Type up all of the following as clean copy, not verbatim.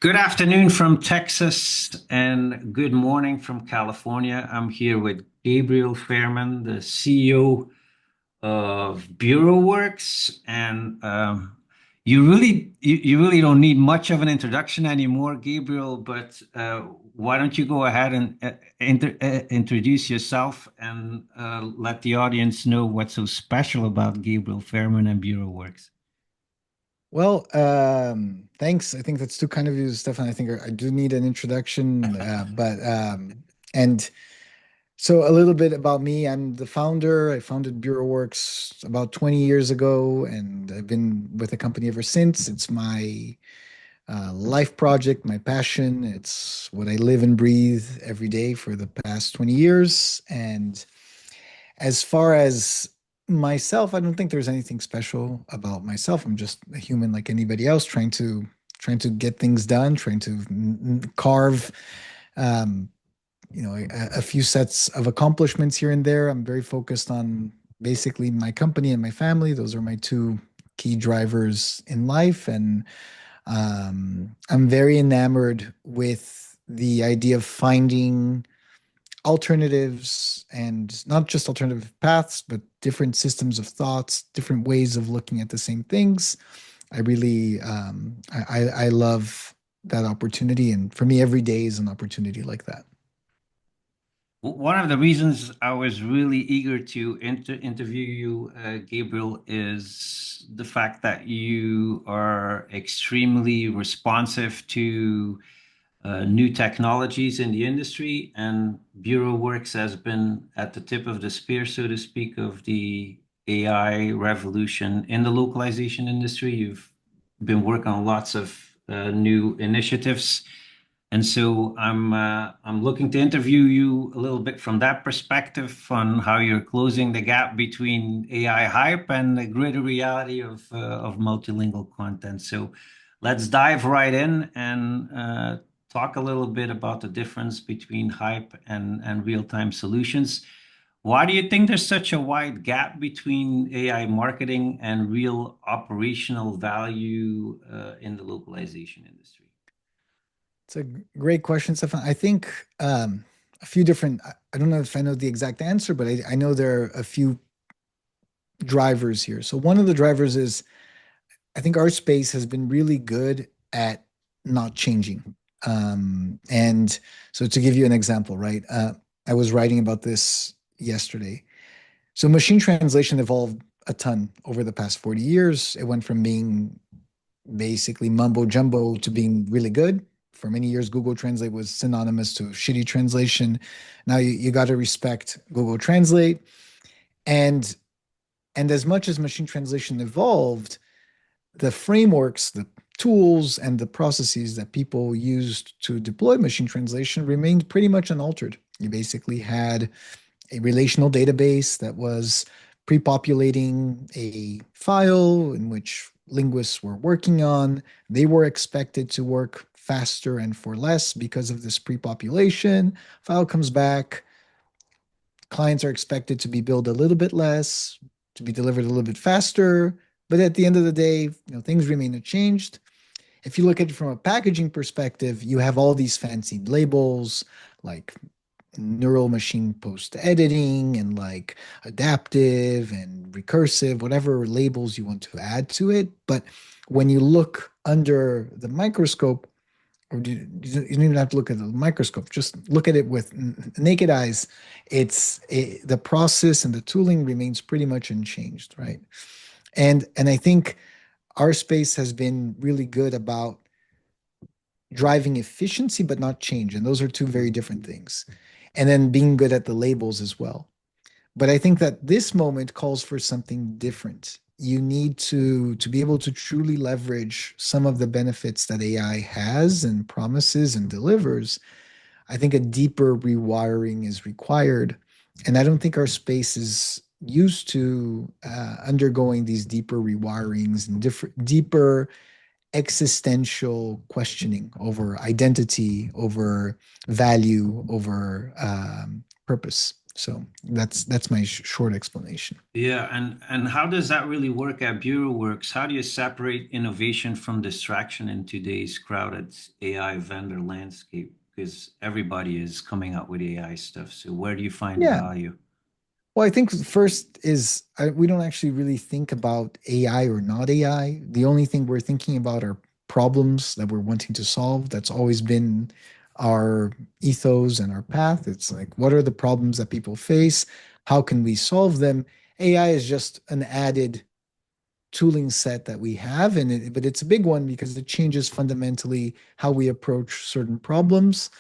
Good afternoon from Texas and good morning from California. I'm here with Gabriel Fairman, the CEO of BureauWorks, and you really don't need much of an introduction anymore, Gabriel. But why don't you go ahead and introduce yourself and let the audience know what's so special about Gabriel Fairman and BureauWorks? Well, thanks. I think that's too kind of you, Stefan. I think I do need an introduction, and so a little bit about me. I'm the founder. I founded BureauWorks about 20 years ago, and I've been with the company ever since. It's my life project, my passion. It's what I live and breathe every day for the past 20 years. And as far as myself, I don't think there's anything special about myself. I'm just a human like anybody else, trying to get things done, trying to carve, um, a few sets of accomplishments here and there. I'm very focused on basically my company and my family. Those are my two key drivers in life, and I'm very enamored with the idea of finding alternatives and not just alternative paths, but different systems of thoughts, different ways of looking at the same things. I really, I love that opportunity. And for me, every day is an opportunity like that. One of the reasons I was really eager to interview you, Gabriel, is the fact that you are extremely responsive to new technologies in the industry, and BureauWorks has been at the tip of the spear, so to speak, of the AI revolution in the localization industry. You've been working on lots of new initiatives. And so I'm looking to interview you a little bit from that perspective on how you're closing the gap between AI hype and the gritty reality of multilingual content. So let's dive right in and talk a little bit about the difference between hype and real-time solutions. Why do you think there's such a wide gap between AI marketing and real operational value in the localization industry? It's a great question, Stefan. I think a few different, I don't know if I know the exact answer, but I know there are a few drivers here. So one of the drivers is I think our space has been really good at not changing. And so to give you an example, right? I was writing about this yesterday. So machine translation evolved a ton over the past 40 years. It went from being basically mumbo jumbo to being really good. For many years, Google Translate was synonymous to shitty translation. Now you got to respect Google Translate. And and as much as machine translation evolved, the frameworks, the tools, and the processes that people used to deploy machine translation remained pretty much unaltered. You basically had a relational database that was pre-populating a file in which linguists were working on. They were expected to work faster and for less because of this pre-population. File comes back. Clients are expected to be billed a little bit less, to be delivered a little bit faster. But at the end of the day, things remain unchanged. If you look at it from a packaging perspective, you have all these fancy labels like neural machine post editing and like adaptive and recursive, whatever labels you want to add to it. But when you look under the microscope, or you don't even have to look at the microscope, just look at it with naked eyes. The process and the tooling remains pretty much unchanged, right? And I think our space has been really good about driving efficiency but not change, and those are two very different things. And then being good at the labels as well. But I think that this moment calls for something different. You need to be able to truly leverage some of the benefits that AI has and promises and delivers. I think a deeper rewiring is required, and I don't think our space is used to undergoing these deeper rewirings and deeper existential questioning over identity, over value, over purpose. So that's my short explanation. Yeah, and how does that really work at BureauWorks? How do you separate innovation from distraction in today's crowded AI vendor landscape? Because everybody is coming out with AI stuff. So where do you find the Yeah. value? Well, I think first is we don't actually really think about AI or not AI. The only thing we're thinking about are problems that we're wanting to solve. That's always been our ethos and our path. It's like, what are the problems that people face? How can we solve them? AI is just an added tooling set that we have, but it's a big one because it changes fundamentally how we approach certain problems.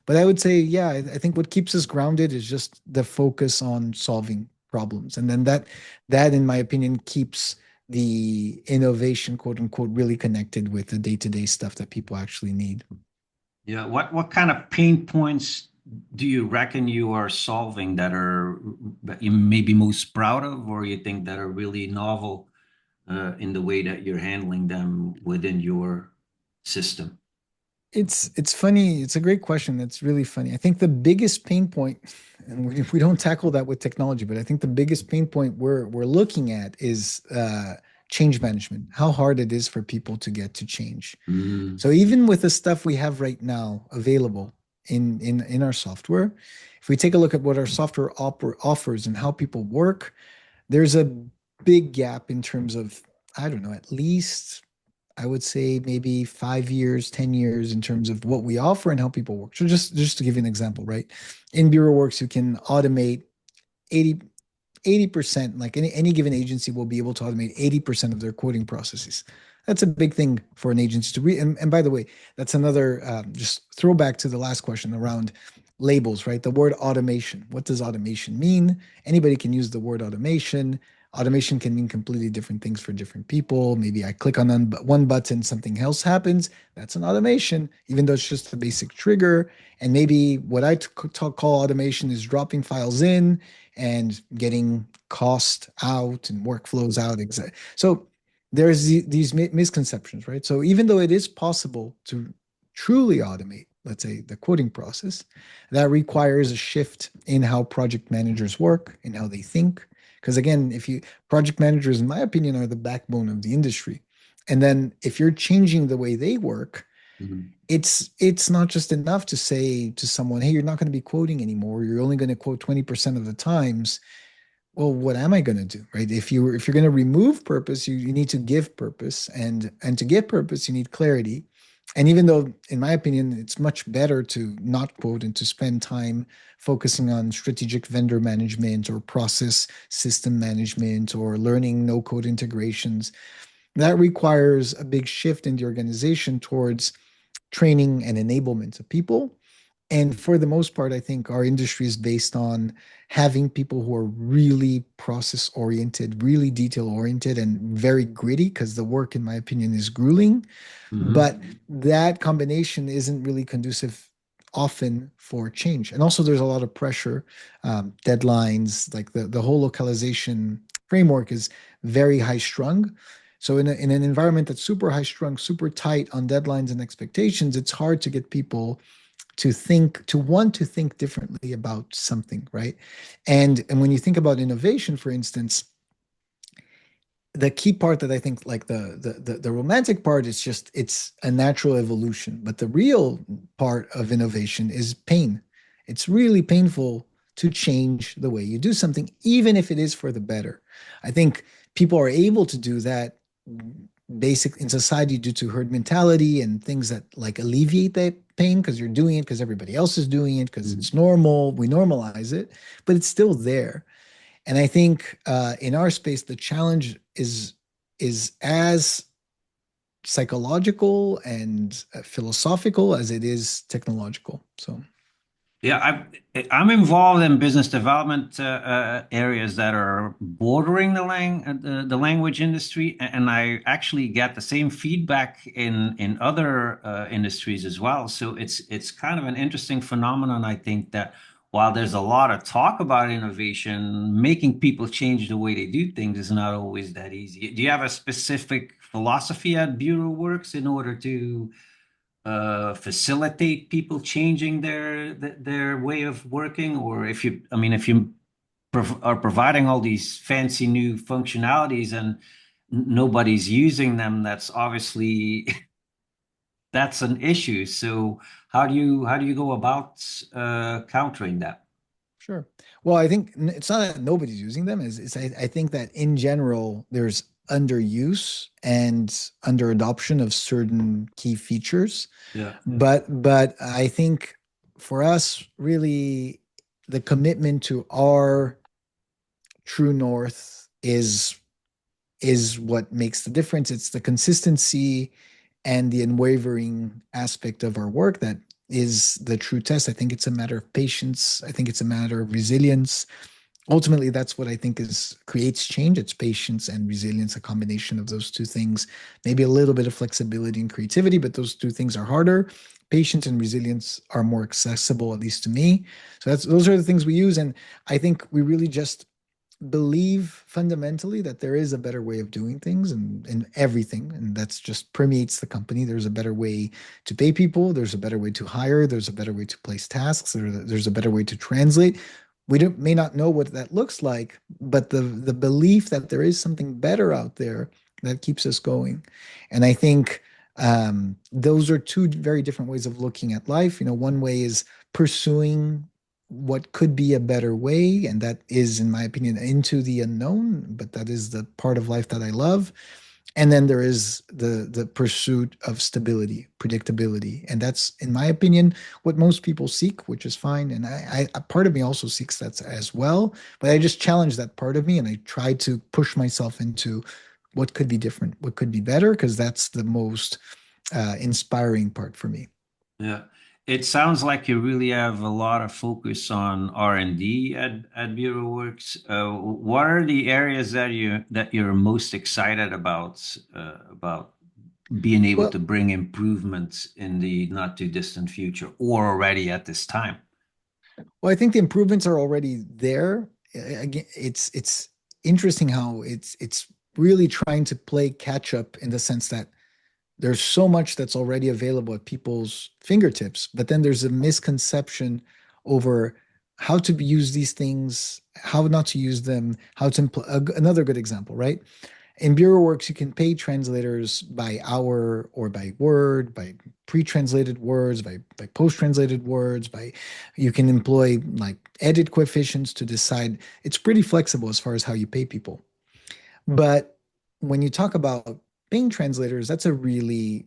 But I would say, yeah, I think what keeps us grounded is just the focus on solving problems, and then that, in my opinion, keeps the innovation, quote unquote, really connected with the day-to-day stuff that people actually need. Yeah, what kind of pain points do you reckon you are solving that you may be most proud of, or you think that are really novel in the way that you're handling them within your system? It's funny. It's a great question. It's really funny. I think the biggest pain point, and we don't tackle that with technology, but I think the biggest pain point we're looking at is change management. How hard it is for people to get to change. Mm, So even with the stuff we have right now available in our software, if we take a look at what our software offers and how people work, there's a big gap in terms of, I don't know, at least I would say maybe 5 years, 10 years in terms of what we offer and how people work. So just to give you an example, right? In BureauWorks, you can automate 80, 80%, like any given agency will be able to automate 80% of their quoting processes. That's a big thing for an agency to read. And by the way, that's another just throwback to the last question around labels, right? The word automation. What does automation mean? Anybody can use the word automation. Automation can mean completely different things for different people. Maybe I click on one button, something else happens. That's an automation, even though it's just a basic trigger. And maybe what I call automation is dropping files in and getting cost out and workflows out. So there's these misconceptions, right? So even though it is possible to truly automate, let's say, the quoting process, that requires a shift in how project managers work, in how they think. Because again, if you project managers, in my opinion, are the backbone of the industry. And then if you're changing the way they work, mhm. it's not just enough to say to someone, hey, you're not going to be quoting anymore. You're only going to quote 20% of the times. Well, what am I going to do, right? If you're going to remove purpose, you need to give purpose, and to give purpose, you need clarity. And even though, in my opinion, it's much better to not quote and to spend time focusing on strategic vendor management or process system management or learning no code integrations, that requires a big shift in the organization towards training and enablement of people. And for the most part, I think our industry is based on having people who are really process oriented, really detail oriented, and very gritty because the work, in my opinion, is grueling. Mhm. But that combination isn't really conducive often for change. And also, there's a lot of pressure, deadlines, like the whole localization framework is very high strung. So in an environment that's super high strung, super tight on deadlines and expectations, it's hard to get people to want to think differently about something, right? And when you think about innovation, for instance, the key part that I think, like the romantic part, is just it's a natural evolution. But the real part of innovation is pain. It's really painful to change the way you do something, even if it is for the better. I think people are able to do that basic in society due to herd mentality and things that like alleviate that pain because you're doing it because everybody else is doing it because Mhm. it's normal. We normalize it, but it's still there. And I think in our space, the challenge is as psychological and philosophical as it is technological. So Yeah, I'm involved in business development areas that are bordering the language industry, and I actually get the same feedback in other industries as well. So it's kind of an interesting phenomenon. I think that while there's a lot of talk about innovation, making people change the way they do things is not always that easy. Do you have a specific philosophy at Bureau Works in order to facilitate people changing their way of working? Or if you, I mean, if you are providing all these fancy new functionalities and nobody's using them, that's obviously that's an issue. So how do you go about countering that? Sure. Well, I think it's not that nobody's using them. I think that in general, there's underuse and under adoption of certain key features. Yeah, But I think for us, really, the commitment to our true north is what makes the difference. It's the consistency and the unwavering aspect of our work that is the true test. I think it's a matter of patience. I think it's a matter of resilience. Ultimately, that's what I think is creates change. It's patience and resilience, a combination of those two things. Maybe a little bit of flexibility and creativity, but those two things are harder. Patience and resilience are more accessible, at least to me. So that's those are the things we use. And I think we really just believe fundamentally that there is a better way of doing things and everything, and that's just permeates the company. There's a better way to pay people, there's a better way to hire, there's a better way to place tasks, there's a better way to translate. We don't, may not know what that looks like, but the belief that there is something better out there that keeps us going. And I think those are two very different ways of looking at life. You know, one way is pursuing what could be a better way, and that is, in my opinion, into the unknown, but that is the part of life that I love. And then there is the pursuit of stability, predictability, and that's, in my opinion, what most people seek, which is fine. And a part of me also seeks that as well, but I just challenge that part of me, and I try to push myself into what could be different, what could be better, because that's the most inspiring part for me. yeah. It sounds like you really have a lot of focus on R&D at Bureau Works. What are the areas that you're most excited about being able to Well, bring improvements in the not too distant future or already at this time? Well, I think the improvements are already there. Again, it's interesting how it's really trying to play catch up in the sense that there's so much that's already available at people's fingertips, but then there's a misconception over how to use these things, how not to use them, how to another good example, right? In BureauWorks, you can pay translators by hour or by word, by pre-translated words, by post-translated words, by you can employ like edit coefficients to decide. It's pretty flexible as far as how you pay people. But when you talk about paying translators, that's a really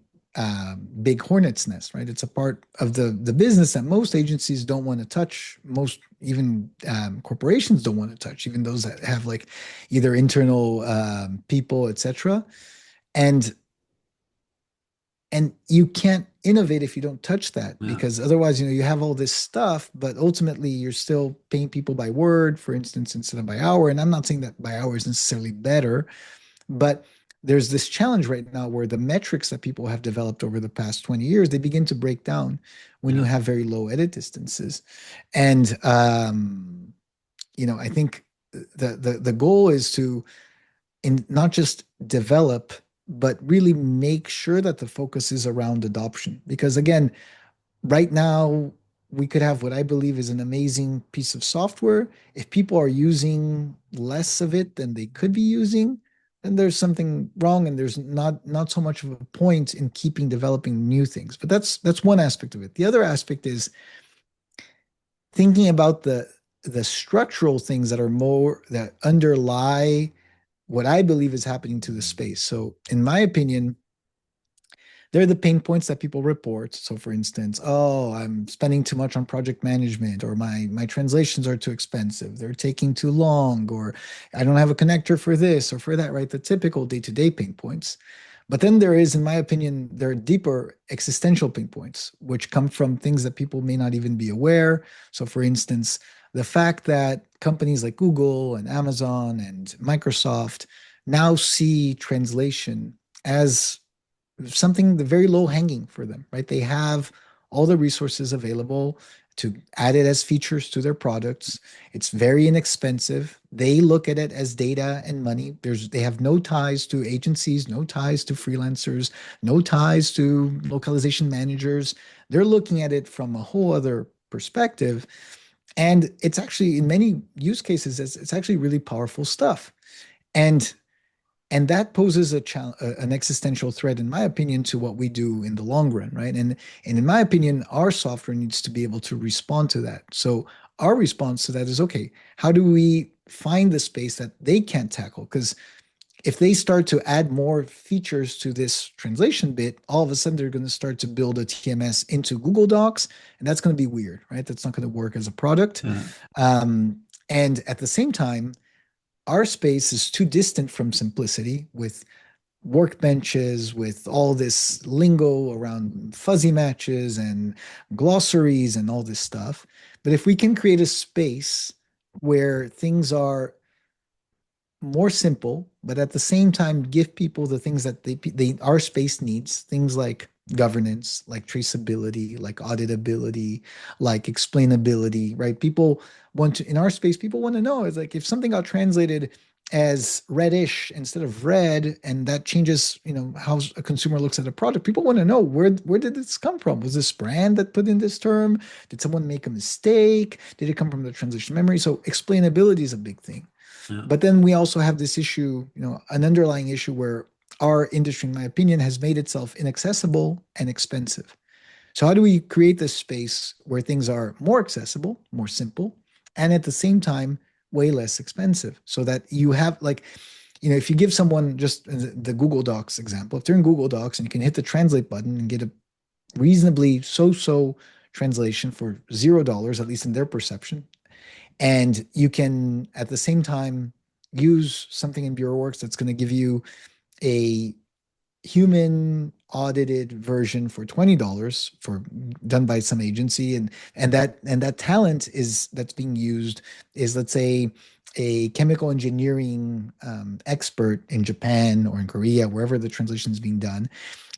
big hornet's nest, right? It's a part of the business that most agencies don't want to touch. Most even corporations don't want to touch, even those that have like either internal people, etc. And and you can't innovate if you don't touch that, Yeah, because otherwise, you know, you have all this stuff, but ultimately you're still paying people by word, for instance, instead of by hour. And I'm not saying that by hour is necessarily better, but there's this challenge right now where the metrics that people have developed over the past 20 years, they begin to break down when you yeah, have very low edit distances. And you know, I think the goal is to not just develop, but really make sure that the focus is around adoption. Because again, right now we could have what I believe is an amazing piece of software. If people are using less of it than they could be using, then there's something wrong, and there's not so much of a point in keeping developing new things. But that's one aspect of it. The other aspect is thinking about the structural things that are more that underlie what I believe is happening to the space. So in my opinion, they're the pain points that people report. So for instance, oh, I'm spending too much on project management, or my translations are too expensive, they're taking too long, or I don't have a connector for this or for that, right? The typical day-to-day pain points. But then there is, in my opinion, there are deeper existential pain points, which come from things that people may not even be aware. So for instance, the fact that companies like Google and Amazon and Microsoft now see translation as something very low hanging for them, right? They have all the resources available. to add it as features to their products. It's very inexpensive. They look at it as data and money. They have no ties to agencies, no ties to freelancers, no ties to localization managers. They're looking at it from a whole other perspective. And it's actually, in many use cases, it's actually really powerful stuff. And and that poses an existential threat, in my opinion, to what we do in the long run, right? And in my opinion, our software needs to be able to respond to that. So our response to that is, okay, how do we find the space that they can't tackle? Because if they start to add more features to this translation bit, all of a sudden they're going to start to build a TMS into Google Docs, and that's going to be weird, right? That's not going to work as a product. Yeah. Um, and at the same time, our space is too distant from simplicity with workbenches, with all this lingo around fuzzy matches and glossaries and all this stuff. But if we can create a space where things are more simple, but at the same time give people the things that they our space needs, things like governance, like traceability, like auditability, like explainability, right? People want to, in our space, people want to know, is like if something got translated as reddish instead of red, and that changes, how a consumer looks at a product. People want to know, where did this come from? Was this brand that put in this term? Did someone make a mistake? Did it come from the translation memory? So explainability is a big thing. Yeah. But then we also have this issue, an underlying issue where our industry, in my opinion, has made itself inaccessible and expensive. So how do we create this space where things are more accessible, more simple, and at the same time, way less expensive? So that you have, like, if you give someone just the Google Docs example, if they're in Google Docs and you can hit the translate button and get a reasonably so-so translation for $0, at least in their perception, and you can at the same time use something in BureauWorks that's going to give you a human audited version for $20 for done by some agency, and that talent is that's being used is, let's say, a chemical engineering expert in Japan or in Korea, wherever the translation is being done,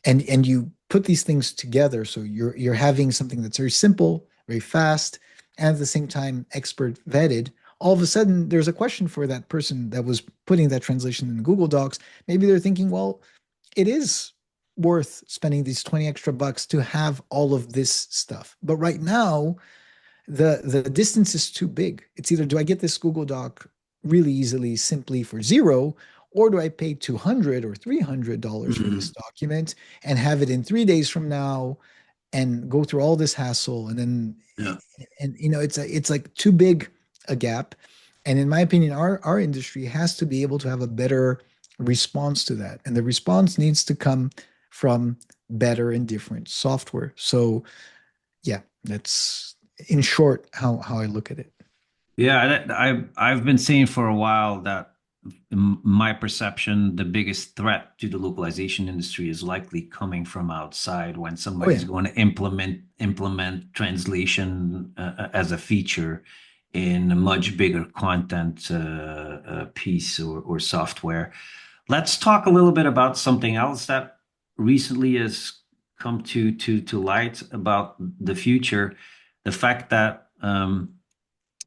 and you put these things together, so you're having something that's very simple, very fast, and at the same time expert vetted. All of a sudden there's a question for that person that was putting that translation in Google Docs. Maybe they're thinking, well, it is worth spending these 20 extra bucks to have all of this stuff, but right now the distance is too big. It's either, do I get this Google Doc really easily, simply for zero, or do I pay $200 or $300 for this Mhm. document and have it in 3 days from now and go through all this hassle, and then Yeah. it's like too big a gap. And in my opinion, our industry has to be able to have a better response to that, and the response needs to come from better and different software. So yeah, that's in short how I look at it. Yeah, I've been saying for a while that in my perception, the biggest threat to the localization industry is likely coming from outside when Oh somebody's yeah. going to implement translation as a feature in a much bigger content piece or software. Let's talk a little bit about something else that recently has come to light about the future. The fact that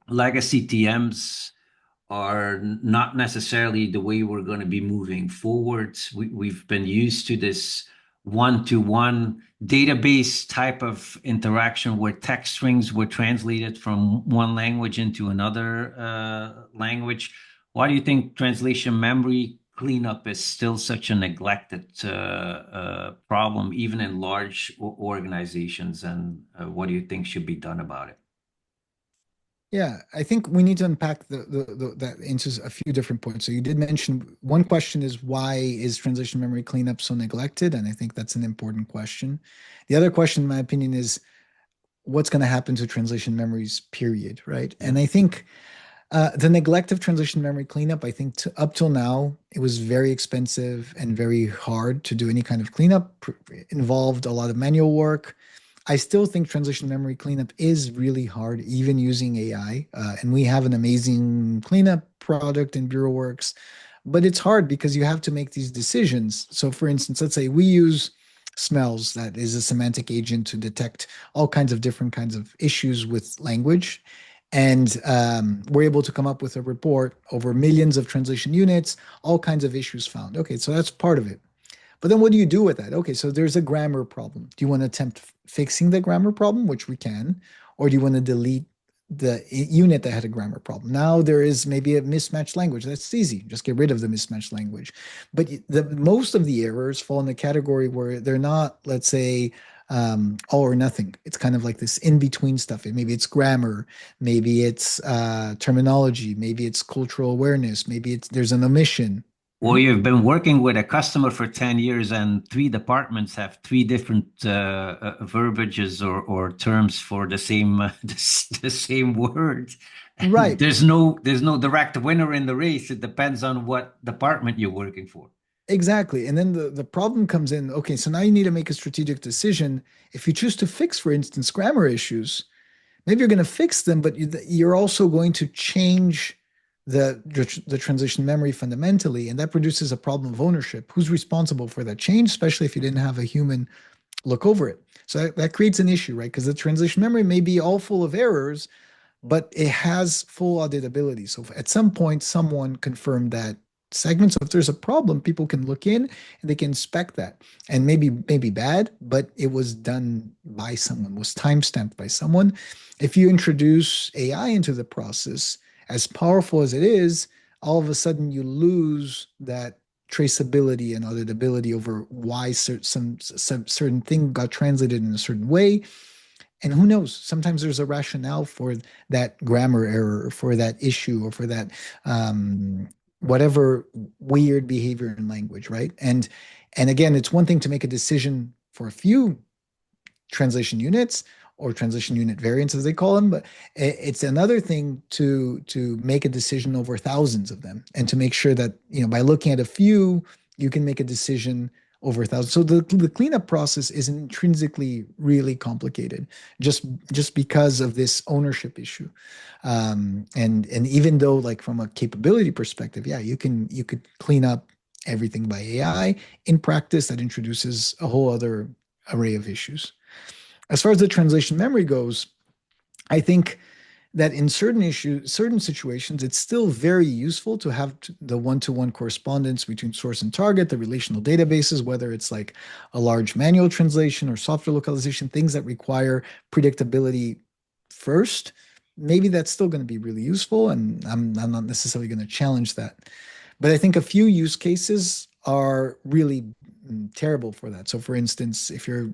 legacy TMs are not necessarily the way we're going to be moving forward. We've been used to this one-to-one database type of interaction where text strings were translated from one language into another language. Why do you think translation memory cleanup is still such a neglected problem, even in large organizations? And what do you think should be done about it? Yeah, I think we need to unpack that into a few different points. So you did mention one question is, why is translation memory cleanup so neglected? And I think that's an important question. The other question, in my opinion, is what's going to happen to translation memories, period, right? Yeah. And I think the neglect of translation memory cleanup, I think up till now, it was very expensive and very hard to do any kind of cleanup, involved a lot of manual work. I still think translation memory cleanup is really hard, even using AI. And we have an amazing cleanup product in BureauWorks, but it's hard because you have to make these decisions. So, for instance, let's say we use smells that is a semantic agent to detect all kinds of different kinds of issues with language. And we're able to come up with a report over millions of translation units, all kinds of issues found. Okay, so that's part of it. But then what do you do with that? Okay, so there's a grammar problem. Do you want to attempt fixing the grammar problem, which we can, or do you want to delete the unit that had a grammar problem? Now there is maybe a mismatched language. That's easy. Just get rid of the mismatched language. But the most of the errors fall in the category where they're not, let's say, all or nothing. It's kind of like this in between stuff. Maybe it's grammar, maybe it's terminology, maybe it's cultural awareness, maybe it's there's an omission. Or Mhm. you've been working with a customer for 10 years and three departments have three different verbiages or terms for the same the same word. Right. There's no direct winner in the race. It depends on what department you're working for. Exactly. And then the problem comes in. Okay, so now you need to make a strategic decision. If you choose to fix, for instance, grammar issues, maybe you're going to fix them, but you're also going to change the transition memory fundamentally, and that produces a problem of ownership. Who's responsible for that change, especially if you didn't have a human look over it? So that creates an issue, right? Because the transition memory may be all full of errors, but it has full auditability. So at some point, someone confirmed that segment. So if there's a problem, people can look in and they can inspect that. And maybe bad, but it was done by someone, was timestamped by someone. If you introduce AI into the process, as powerful as it is, all of a sudden you lose that traceability and auditability over why some certain thing got translated in a certain way. And who knows? Sometimes there's a rationale for that grammar error, or for that issue, or for that whatever weird behavior in language, right? And again, it's one thing to make a decision for a few translation units or translation unit variants, as they call them, but it's another thing to make a decision over thousands of them, and to make sure that by looking at a few, you can make a decision over thousands. So the cleanup process is intrinsically really complicated, just because of this ownership issue. And even though, like, from a capability perspective, yeah, you could clean up everything by AI. In practice, that introduces a whole other array of issues. As far as the translation memory goes, I think that in certain situations, it's still very useful to have the one-to-one correspondence between source and target, the relational databases, whether it's like a large manual translation or software localization, things that require predictability first. Maybe that's still going to be really useful, and I'm not necessarily going to challenge that. But I think a few use cases are really terrible for that. So, for instance, if you're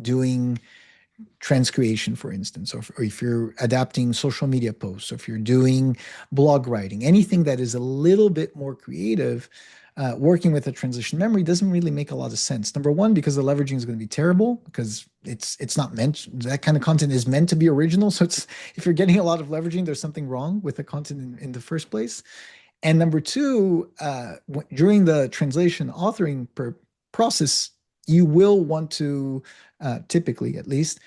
doing transcreation, for instance, or if you're adapting social media posts, or if you're doing blog writing, anything that is a little bit more creative, working with a transition memory doesn't really make a lot of sense. Number one, because the leveraging is going to be terrible, because it's not meant, that kind of content is meant to be original. So it's, if you're getting a lot of leveraging, there's something wrong with the content in the first place. And number two, during the translation authoring process, you will want to, typically at least,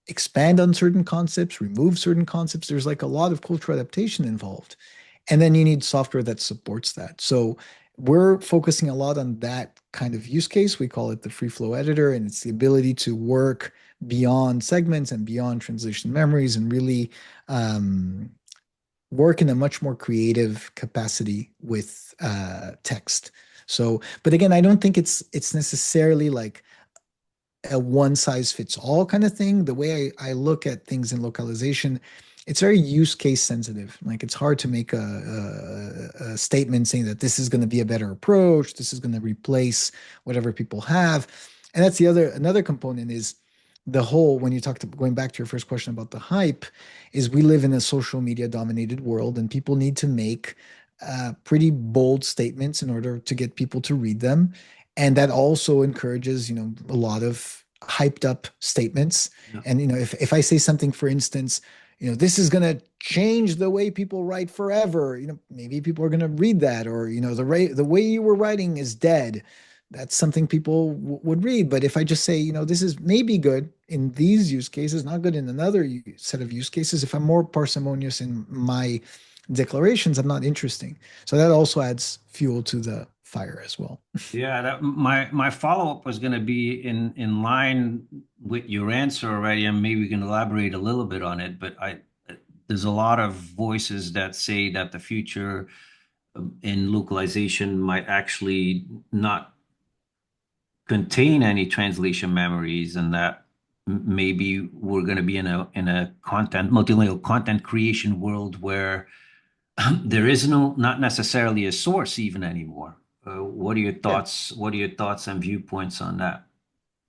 expand on certain concepts, remove certain concepts. There's like a lot of cultural adaptation involved. And then you need software that supports that. So we're focusing a lot on that kind of use case. We call it the free flow editor, and it's the ability to work beyond segments and beyond translation memories, and really work in a much more creative capacity with text. So, but again, I don't think it's necessarily like a one size fits all kind of thing. The way I look at things in localization, it's very use case sensitive. Like, it's hard to make a statement saying that this is going to be a better approach, this is going to replace whatever people have. And that's another component is the whole, when you talk to, going back to your first question about the hype, is we live in a social media dominated world, and people need to make pretty bold statements in order to get people to read them. And that also encourages, a lot of hyped up statements. Yeah. And, if I say something, for instance, this is going to change the way people write forever, maybe people are going to read that, or, the way you were writing is dead. That's something people would read. But if I just say, this is maybe good in these use cases, not good in another set of use cases, if I'm more parsimonious in my declarations, I'm not interesting. So that also adds fuel to fire as well. Yeah, my follow-up was going to be in line with your answer already, and maybe we can elaborate a little bit on it. But there's a lot of voices that say that the future in localization might actually not contain any translation memories, and that maybe we're going to be in a content multilingual content creation world where there is not necessarily a source even anymore. What are your Yeah. thoughts? What are your thoughts and viewpoints on that?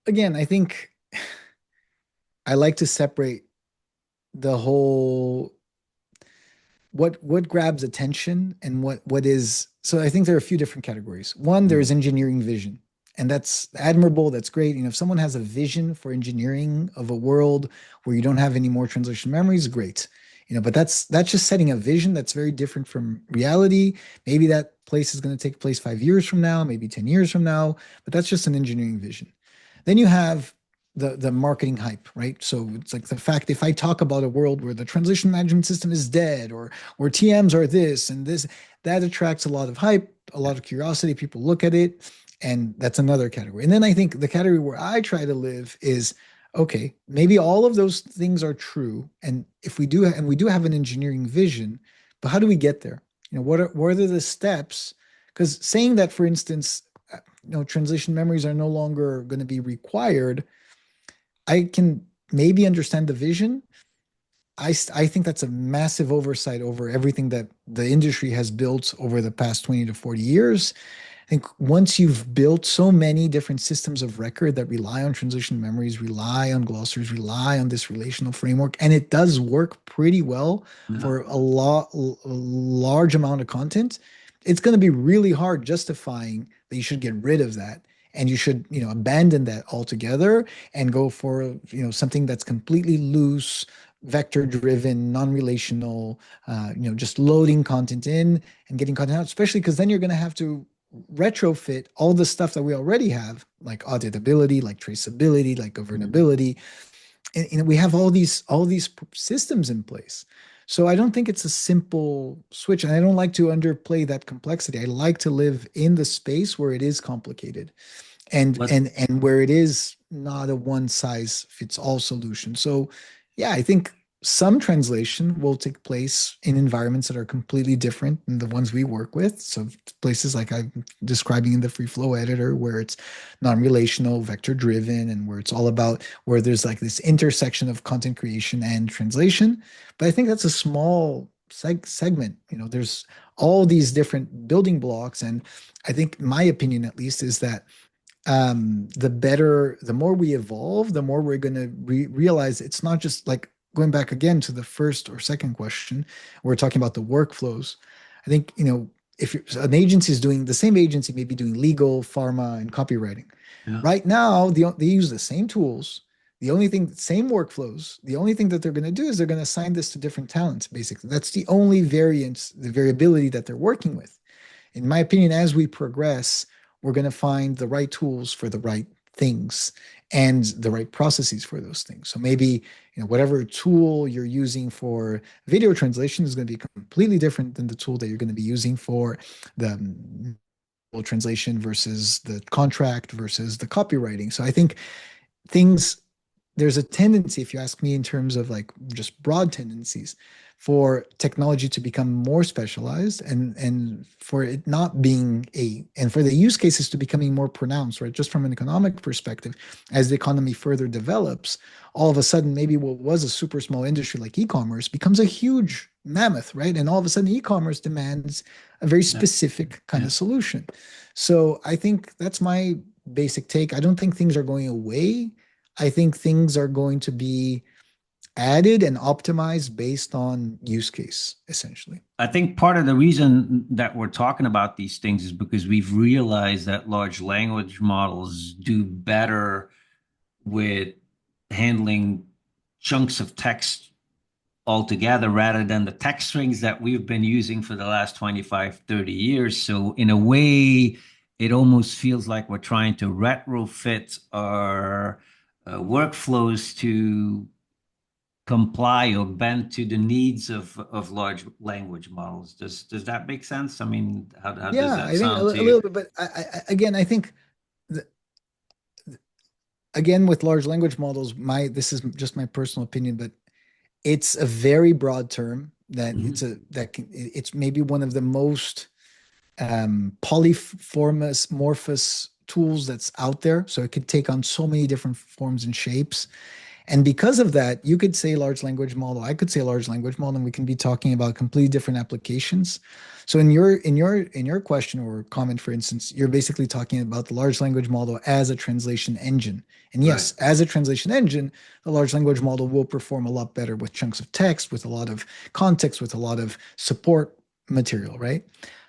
Again, I think I like to separate the whole what grabs attention and what is. So I think there are a few different categories. One, there is Mm, engineering vision, and that's admirable, that's great. If someone has a vision for engineering of a world where you don't have any more translation memories, great. But that's just setting a vision that's very different from reality. Maybe that place is going to take place 5 years from now, maybe 10 years from now, but that's just an engineering vision. Then you have the marketing hype, right? So it's like the fact, if I talk about a world where the translation management system is dead, or TMs are this and this, that attracts a lot of hype, a yeah. lot of curiosity. People look at it, and that's another category. And then I think the category where I try to live is, okay, maybe all of those things are true, and if we do, and we do have an engineering vision, but how do we get there? What are the steps? Because saying that, for instance, translation memories are no longer going to be required, I can maybe understand the vision. I think that's a massive oversight over everything that the industry has built over the past 20 to 40 years. I think once you've built so many different systems of record that rely on translation memories, rely on glossaries, rely on this relational framework, and it does work pretty well Yeah. for a large amount of content, it's going to be really hard justifying that you should get rid of that, and you should, abandon that altogether and go for, something that's completely loose, vector driven, non-relational, just loading content in and getting content out, especially because then you're going to have to retrofit all the stuff that we already have, like auditability, like traceability, like Mm. governability, and we have all these systems in place. So I don't think it's a simple switch, and I don't like to underplay that complexity. I like to live in the space where it is complicated, and What and and where it is not a one size fits all solution. So yeah, I think some translation will take place in environments that are completely different than the ones we work with. So places like I'm describing in the free flow editor, where it's non-relational, vector driven, and where it's all about, where there's like this intersection of content creation and translation. But I think that's a small segment. There's all these different building blocks, and I think my opinion, at least, is that the more we evolve, the more we're going to realize it's not just like, going back again to the first or second question, we're talking about the workflows. I think, if an agency is doing, the same agency may be doing legal, pharma, and copywriting. Yeah. Right now, they use the same tools, same workflows. The only thing that they're going to do is they're going to assign this to different talents, basically. That's the only variance, the variability that they're working with. In my opinion, as we progress, we're going to find the right tools for the right things and the right processes for those things. So maybe, whatever tool you're using for video translation is going to be completely different than the tool that you're going to be using for the translation versus the contract versus the copywriting. So I think things there's a tendency, if you ask me, in terms of like just broad tendencies, for technology to become more specialized, and for it not being and for the use cases to becoming more pronounced, right? Just from an economic perspective, as the economy further develops, all of a sudden, maybe what was a super small industry like e-commerce becomes a huge mammoth, right? And all of a sudden, e-commerce demands a very Yeah. specific kind Yeah. of solution. So I think that's my basic take. I don't think things are going away. I think things are going to be added and optimized based on use case, essentially. I think part of the reason that we're talking about these things is because we've realized that large language models do better with handling chunks of text altogether rather than the text strings that we've been using for the last 25, 30 years. So in a way, it almost feels like we're trying to retrofit our workflows to comply or bend to the needs of large language models. Does that make sense? I mean, how does Yeah, that I think sound to a you? little bit, but again, I think th- again with large language models, my this is just my personal opinion, but it's a very broad term that Mhm. it's maybe one of the most polyformous morphous tools that's out there. So it could take on so many different forms and shapes. And because of that, you could say large language model. I could say large language model, and we can be talking about completely different applications. So in your question or comment, for instance, you're basically talking about the large language model as a translation engine. And Right. yes, as a translation engine, the large language model will perform a lot better with chunks of text, with a lot of context, with a lot of support material, right?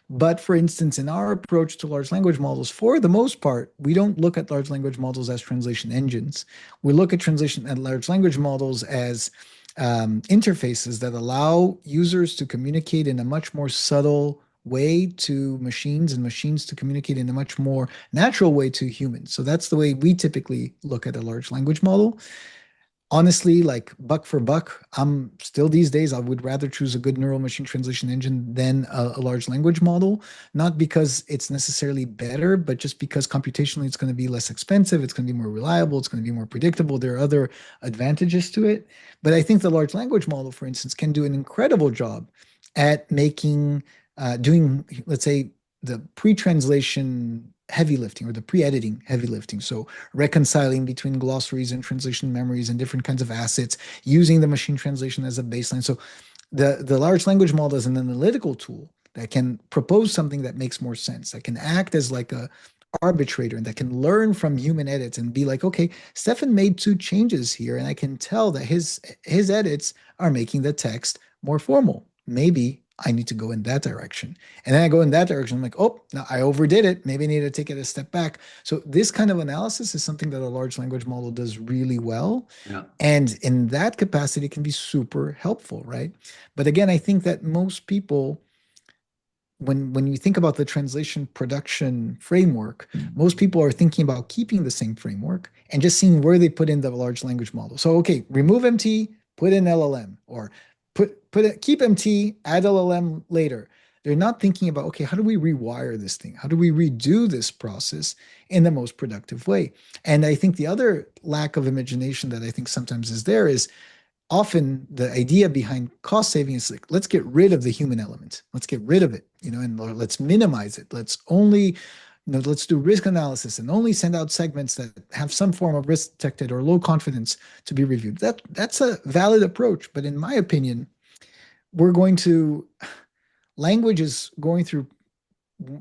But for instance, in our approach to large language models, for the most part, we don't look at large language models as translation engines. We look at translation and large language models as interfaces that allow users to communicate in a much more subtle way to machines and machines to communicate in a much more natural way to humans. So that's the way we typically look at a large language model. Honestly, like buck for buck, I'm still these days, I would rather choose a good neural machine translation engine than a large language model. Not because it's necessarily better, but just because computationally it's going to be less expensive, it's going to be more reliable, it's going to be more predictable. There are other advantages to it. But I think the large language model, for instance, can do an incredible job at doing, let's say, the pre-translation heavy lifting or the pre-editing heavy lifting. So reconciling between glossaries and translation memories and different kinds of assets, using the machine translation as a baseline. So the large language model is an analytical tool that can propose something that makes more sense, that can act as like a arbitrator and that can learn from human edits and be like, okay, Stefan made two changes here, and I can tell that his edits are making the text more formal. Maybe I need to go in that direction. And then I go in that direction. I'm like, oh, no, I overdid it. Maybe I need to take it a step back. So this kind of analysis is something that a large language model does really well. Yeah. And in that capacity, it can be super helpful, right? But again, I think that most people, when you think about the translation production framework, most people are thinking about keeping the same framework and just seeing where they put in the large language model. So, okay, remove MT, put in LLM, or keep MT, add LLM later. They're not thinking about, okay, how do we rewire this thing? How do we redo this process in the most productive way? And I think the other lack of imagination that I think sometimes is there is often the idea behind cost saving is like, let's get rid of the human element. Let's get rid of it, and let's minimize it. Let's only, let's do risk analysis and only send out segments that have some form of risk detected or low confidence to be reviewed. That's a valid approach. But in my opinion, we're going to, language is going through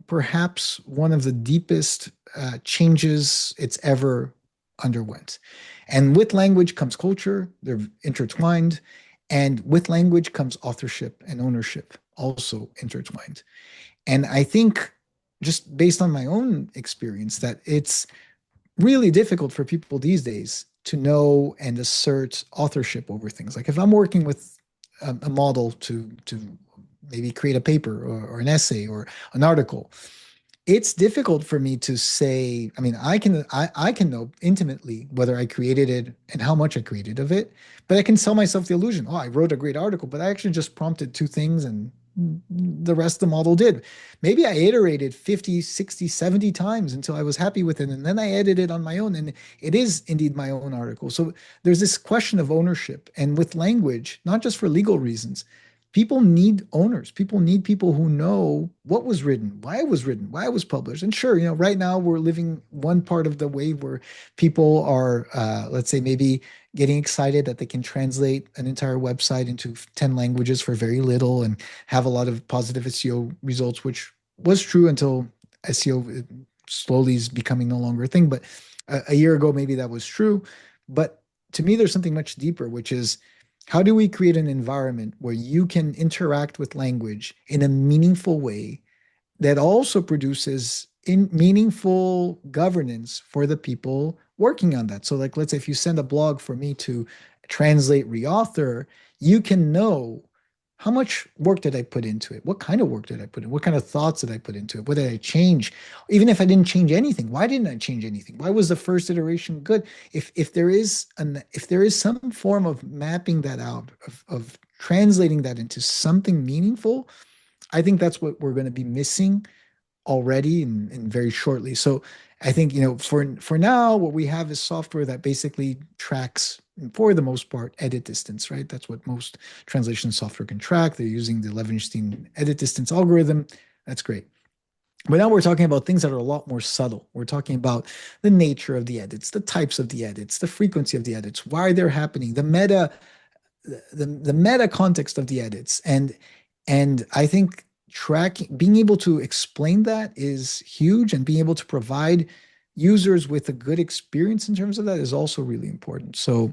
perhaps one of the deepest changes it's ever underwent. And with language comes culture, they're intertwined. And with language comes authorship and ownership, also intertwined. And I think, just based on my own experience, that it's really difficult for people these days to know and assert authorship over things. Like if I'm working with a model to maybe create a paper or an essay or an article, it's difficult for me to say. I mean, I can know intimately whether I created it and how much I created of it, but I can sell myself the illusion. Oh, I wrote a great article, but I actually just prompted two things and the rest the model did. Maybe I iterated 50, 60, 70 times until I was happy with it, and then I edited on my own, and it is indeed my own article. So there's this question of ownership, and with language, not just for legal reasons, people need owners. People need people who know what was written, why it was written, why it was published. And sure, right now we're living one part of the wave where people are, let's say, maybe getting excited that they can translate an entire website into 10 languages for very little and have a lot of positive SEO results, which was true until SEO slowly is becoming no longer a thing. But a year ago, maybe that was true. But to me, there's something much deeper, which is, how do we create an environment where you can interact with language in a meaningful way that also produces in meaningful governance for the people working on that? So, like, let's say if you send a blog for me to translate, reauthor, you can know How much work did I put into it? What kind of work did I put in? What kind of thoughts did I put into it? What did I change? Even if I didn't change anything, why didn't I change anything? Why was the first iteration good? If there is some form of mapping that out, of translating that into something meaningful, I think that's what we're going to be missing already and very shortly. So I think, for now, what we have is software that basically tracks, for the most part, edit distance, right? That's what most translation software can track. They're using the Levenstein edit distance algorithm. That's great. But now we're talking about things that are a lot more subtle. We're talking about the nature of the edits, the types of the edits, the frequency of the edits, why they're happening, the meta context of the edits. And I think being able to explain that is huge, and being able to provide users with a good experience in terms of that is also really important. So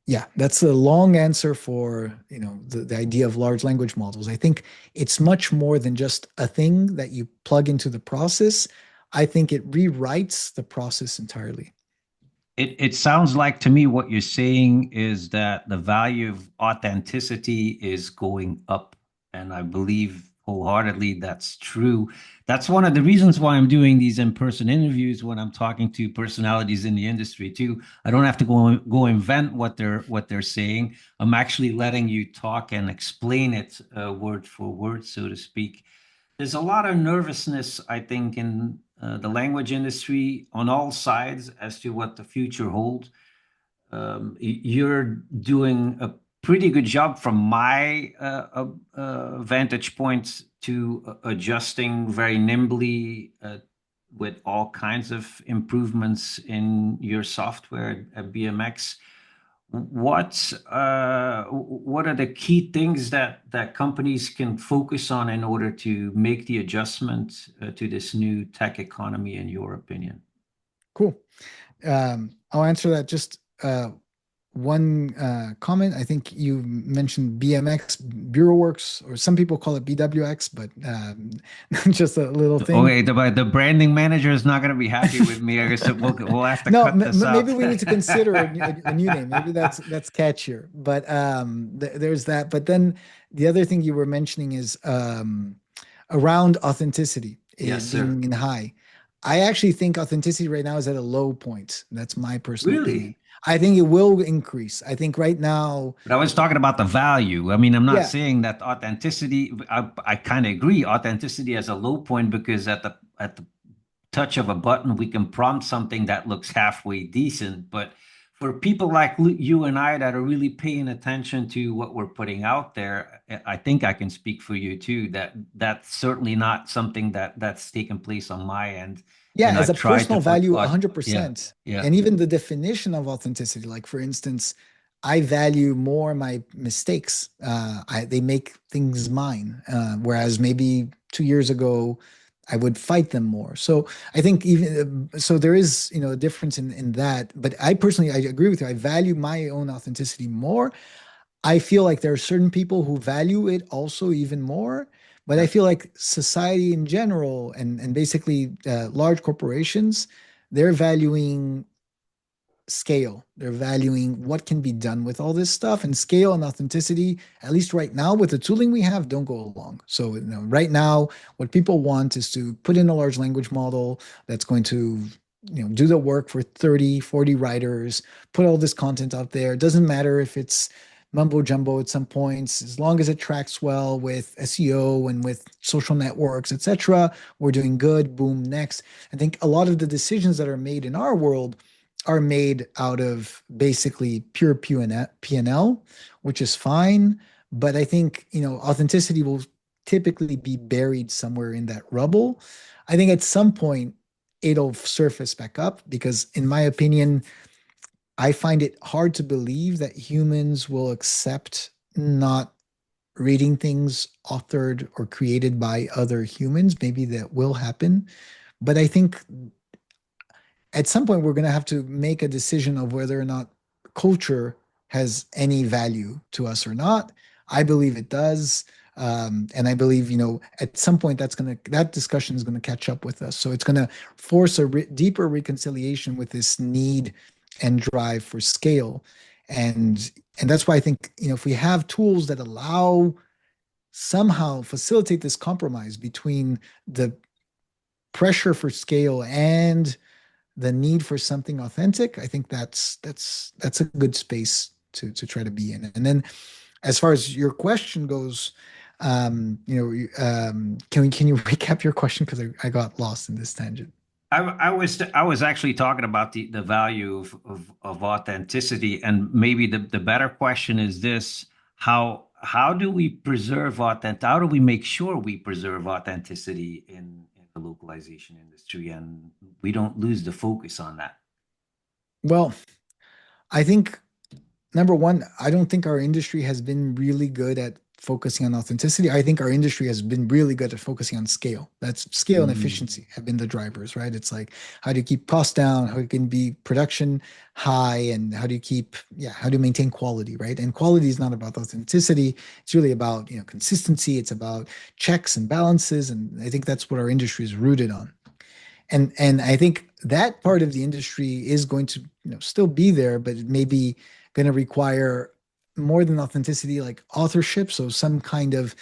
yeah, that's a long answer for, the idea of large language models. I think it's much more than just a thing that you plug into the process. I think it rewrites the process entirely. It sounds like to me what you're saying is that the value of authenticity is going up. And I believe wholeheartedly that's true. That's one of the reasons why I'm doing these in-person interviews when I'm talking to personalities in the industry too. I don't have to go invent what they're saying. I'm actually letting you talk and explain it word for word, so to speak. There's a lot of nervousness, I think, in the language industry on all sides as to what the future holds. You're doing a pretty good job from my vantage point to adjusting very nimbly with all kinds of improvements in your software at BMX. What are the key things that companies can focus on in order to make the adjustment to this new tech economy, in your opinion? Cool. I'll answer that. Just one comment. I think you mentioned BMX, Bureau Works, or some people call it BWX, but just a little thing. Okay, the branding manager is not going to be happy with me. I guess we'll have to No, cut this maybe out. we need to consider a new name. Maybe that's catchier. But there's that. But then the other thing you were mentioning is around authenticity, Yes, sir. being in high. I actually think authenticity right now is at a low point. That's my personal opinion. Really? I think it will increase. I think right now, But I was talking about the value. I mean, I'm not yeah, saying that authenticity. I kind of agree. Authenticity has a low point because at the touch of a button, we can prompt something that looks halfway decent. But for people like you and I that are really paying attention to what we're putting out there, I think I can speak for you too, that that's certainly not something that's taken place on my end. yeah, And as I've a tried to personal put, value, yeah, 100%. yeah, And even the definition of authenticity, like for instance, I value more my mistakes. They make things mine, whereas maybe 2 years ago, I would fight them more. So I think even so, there is a difference in that. But I agree with you. I value my own authenticity more. I feel like there are certain people who value it also even more, but I yeah. feel like society in general and basically large corporations, they're valuing scale. They're valuing what can be done with all this stuff, and scale and authenticity, at least right now with the tooling we have, don't go along. So, right now, what people want is to put in a large language model that's going to, do the work for 30, 40 writers, put all this content out there. It doesn't matter if it's mumbo jumbo at some points, as long as it tracks well with SEO and with social networks, etc. We're doing good. Boom, next. I think a lot of the decisions that are made in our world are made out of basically pure P&L, which is fine. But I think, authenticity will typically be buried somewhere in that rubble. I think at some point it'll surface back up because, in my opinion, I find it hard to believe that humans will accept not reading things authored or created by other humans. Maybe that will happen. But I think at some point we're going to have to make a decision of whether or not culture has any value to us or not. I believe it does. And I believe, at some point that discussion is going to catch up with us. So it's going to force a deeper reconciliation with this need and drive for scale. And that's why I think, if we have tools that allow somehow facilitate this compromise between the pressure for scale and the need for something authentic, I think that's a good space to try to be in. And then as far as your question goes, can you recap your question because I got lost in this tangent. I was actually talking about the value of authenticity, and maybe the better question is this: how do we preserve authentic? How do we make sure we preserve authenticity in the localization industry, and we don't lose the focus on that? Well, I think number one, I don't think our industry has been really good at focusing on authenticity. I think our industry has been really good at focusing on scale. That's scale and Mm. efficiency have been the drivers, right? It's like how do you keep costs down? How can be production high? And how do you maintain quality, right? And quality is not about authenticity. It's really about, consistency. It's about checks and balances. And I think that's what our industry is rooted on. And I think that part of the industry is going to still be there, but it may be going to require more than authenticity, like authorship. So some kind of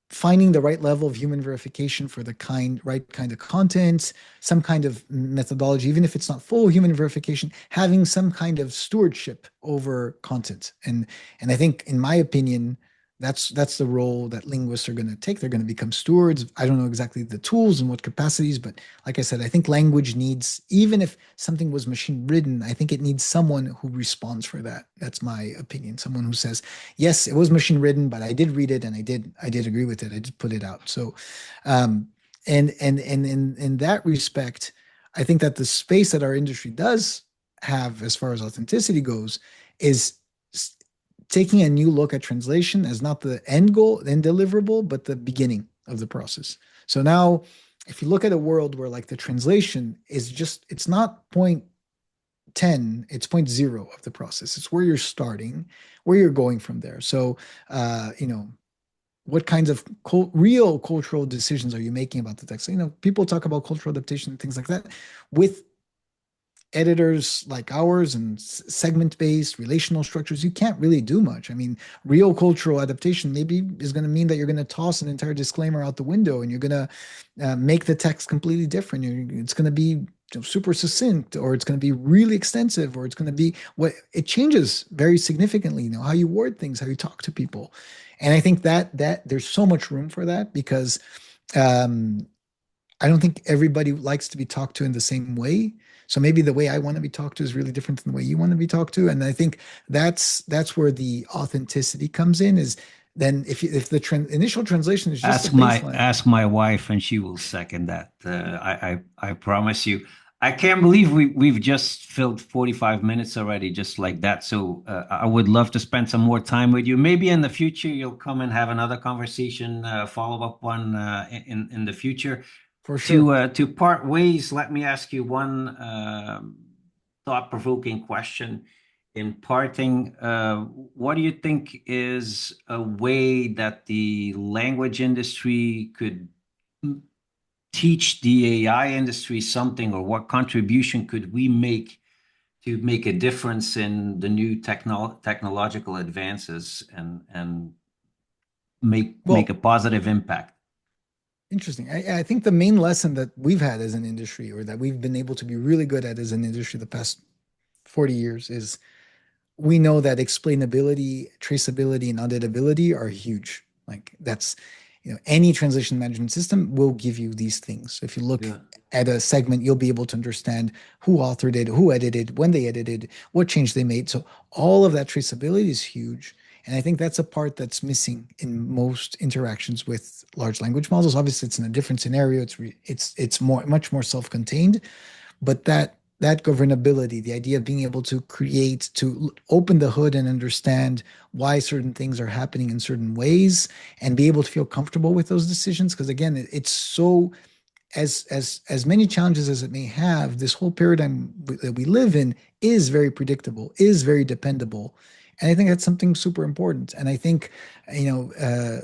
finding the right level of human verification for the right kind of content, some kind of methodology, even if it's not full human verification, having some kind of stewardship over content. And I think, in my opinion, that's the role that linguists are going to take. They're going to become stewards. I don't know exactly the tools and what capacities, but like I said, I think language needs, even if something was machine written, I think it needs someone who responds for that. That's my opinion. Someone who says, yes, it was machine written, but I did read it and I did agree with it. I did put it out. So, um, and in that respect, I think that the space that our industry does have as far as authenticity goes is taking a new look at translation as not the end goal, the end deliverable, but the beginning of the process. So now, if you look at a world where like the translation is just, it's not point 10, it's point zero of the process. It's where you're starting, where you're going from there. So, uh, you know, what kinds of real cultural decisions are you making about the text? So, people talk about cultural adaptation and things like that. With editors like ours and segment-based relational structures, you can't really do much. I mean, real cultural adaptation maybe is going to mean that you're going to toss an entire disclaimer out the window and you're going to make the text completely different. It's going to be super succinct, or it's going to be really extensive, or it's going to be what it changes very significantly. How you word things, how you talk to people, and I think that there's so much room for that because um, I don't think everybody likes to be talked to in the same way. So maybe the way I want to be talked to is really different than the way you want to be talked to. And I think that's where the authenticity comes in. Is then if the initial translation is just the baseline. Ask my wife, and she will second that. I promise you. I can't believe we've just filled 45 minutes already, just like that. So I would love to spend some more time with you. Maybe in the future you'll come and have another conversation, follow up one in the future. For sure. To part ways, let me ask you one thought-provoking question. In parting, what do you think is a way that the language industry could teach the AI industry something, or what contribution could we make to make a difference in the new technological advances and make Well, a positive impact? interesting. I think the main lesson that we've had as an industry, or that we've been able to be really good at as an industry the past 40 years, is we know that explainability, traceability, and auditability are huge. Like that's, any translation management system will give you these things. So if you look Yeah. at a segment, you'll be able to understand who authored it, who edited, when they edited, what change they made. So all of that traceability is huge. And I think that's a part that's missing in most interactions with large language models. Obviously, it's in a different scenario. It's much more self-contained, but that governability, the idea of being able to create, to open the hood and understand why certain things are happening in certain ways, and be able to feel comfortable with those decisions. Because again, it's so, as many challenges as it may have, this whole paradigm that we live in is very predictable, is very dependable. And I think that's something super important. And I think,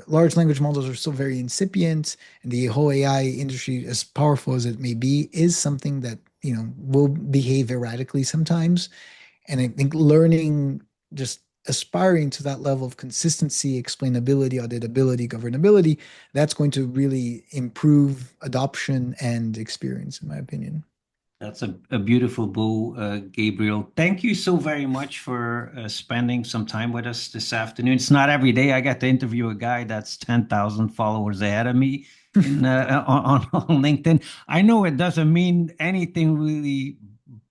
large language models are still very incipient, and the whole AI industry, as powerful as it may be, is something that, will behave erratically sometimes. And I think learning just aspiring to that level of consistency, explainability, auditability, governability, that's going to really improve adoption and experience, in my opinion. That's a beautiful bow, Gabriel. Thank you so very much for spending some time with us this afternoon. It's not every day I get to interview a guy that's 10,000 followers ahead of me in on LinkedIn. I know it doesn't mean anything really,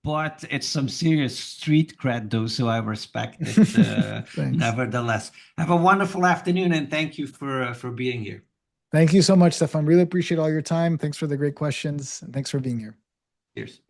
but it's some serious street cred, though, so I respect it Thanks. nevertheless. Have a wonderful afternoon, and thank you for being here. Thank you so much, Stefan. Really appreciate all your time. Thanks for the great questions, and thanks for being here. Cheers.